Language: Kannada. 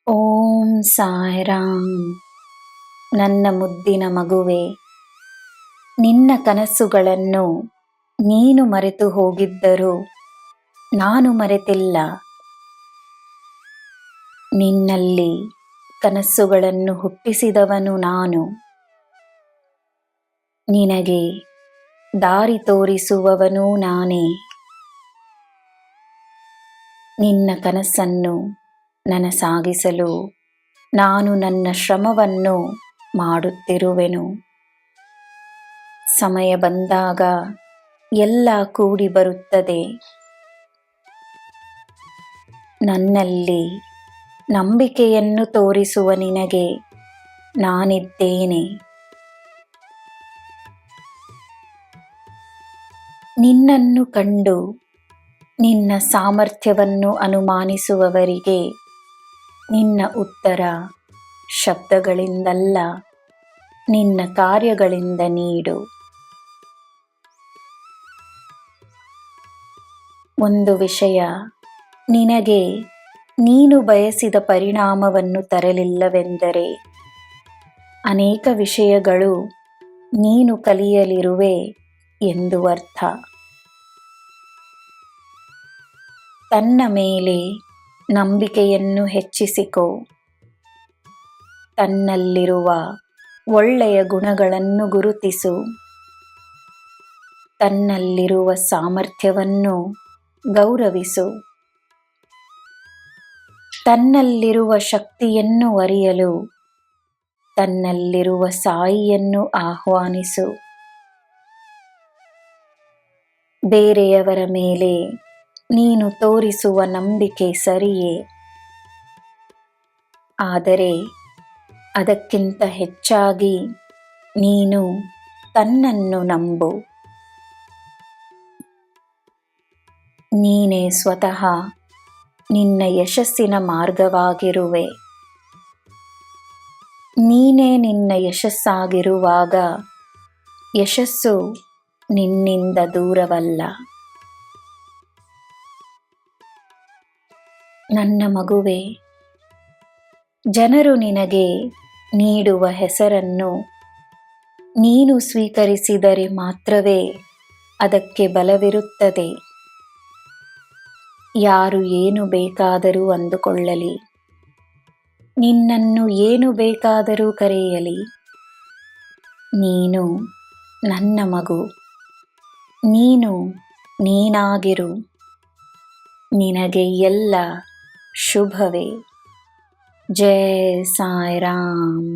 ಓಂ ಸಾಯಿರಾಮ್. ನನ್ನ ಮುದ್ದಿನ ಮಗುವೆ, ನಿನ್ನ ಕನಸುಗಳನ್ನು ನೀನು ಮರೆತು ಹೋಗಿದ್ದರೂ ನಾನು ಮರೆತಿಲ್ಲ. ನಿನ್ನಲ್ಲಿ ಕನಸುಗಳನ್ನು ಹುಟ್ಟಿಸಿದವನು ನಾನು. ನಿನಗೆ ದಾರಿ ತೋರಿಸುವವನೂ ನಾನೇ. ನಿನ್ನ ಕನಸನ್ನು ನನಸಾಗಿಸಲು ನಾನು ನನ್ನ ಶ್ರಮವನ್ನು ಮಾಡುತ್ತಿರುವೆನು. ಸಮಯ ಬಂದಾಗ ಎಲ್ಲ ಕೂಡಿ ಬರುತ್ತದೆ. ನನ್ನಲ್ಲಿ ನಂಬಿಕೆಯನ್ನು ತೋರಿಸುವ ನಿನಗೆ ನಾನಿದ್ದೇನೆ. ನಿನ್ನನ್ನು ಕಂಡು ನಿನ್ನ ಸಾಮರ್ಥ್ಯವನ್ನು ಅನುಮಾನಿಸುವವರಿಗೆ ನಿನ್ನ ಉತ್ತರ ಶಬ್ದಗಳಿಂದಲ್ಲ, ನಿನ್ನ ಕಾರ್ಯಗಳಿಂದ ನೀಡು. ಒಂದು ವಿಷಯ ನಿನಗೆ ನೀನು ಬಯಸಿದ ಪರಿಣಾಮವನ್ನು ತರಲಿಲ್ಲವೆಂದರೆ ಅನೇಕ ವಿಷಯಗಳು ನೀನು ಕಲಿಯಲಿರುವೆ ಎಂದು ಅರ್ಥ. ತನ್ನ ಮೇಲೆ ನಂಬಿಕೆಯನ್ನು ಹೆಚ್ಚಿಸಿಕೋ. ತನ್ನಲ್ಲಿರುವ ಒಳ್ಳೆಯ ಗುಣಗಳನ್ನು ಗುರುತಿಸು. ತನ್ನಲ್ಲಿರುವ ಸಾಮರ್ಥ್ಯವನ್ನು ಗೌರವಿಸು. ತನ್ನಲ್ಲಿರುವ ಶಕ್ತಿಯನ್ನು ಅರಿಯಲು ತನ್ನಲ್ಲಿರುವ ಸಾಯಿಯನ್ನು ಆಹ್ವಾನಿಸು. ಬೇರೆಯವರ ಮೇಲೆ ನೀನು ತೋರಿಸುವ ನಂಬಿಕೆ ಸರಿಯೇ, ಆದರೆ ಅದಕ್ಕಿಂತ ಹೆಚ್ಚಾಗಿ ನೀನು ತನ್ನನ್ನು ನಂಬು. ನೀನೇ ಸ್ವತಃ ನಿನ್ನ ಯಶಸ್ಸಿನ ಮಾರ್ಗವಾಗಿರುವೆ. ನೀನೇ ನಿನ್ನ ಯಶಸ್ಸಾಗಿರುವಾಗ ಯಶಸ್ಸು ನಿನ್ನಿಂದ ದೂರವಲ್ಲ. ನನ್ನ ಮಗುವೆ, ಜನರು ನಿನಗೆ ನೀಡುವ ಹೆಸರನ್ನು ನೀನು ಸ್ವೀಕರಿಸಿದರೆ ಮಾತ್ರವೇ ಅದಕ್ಕೆ ಬಲವಿರುತ್ತದೆ. ಯಾರು ಏನು ಬೇಕಾದರೂ ಅಂದುಕೊಳ್ಳಲಿ, ನಿನ್ನನ್ನು ಏನು ಬೇಕಾದರೂ ಕರೆಯಲಿ, ನೀನು ನನ್ನ ಮಗು. ನೀನು ನೀನಾಗಿರು. ನಿನಗೆ ಎಲ್ಲ ಶುಭವೇ. ಜೈ ಸಾಯಿರಾಮ್.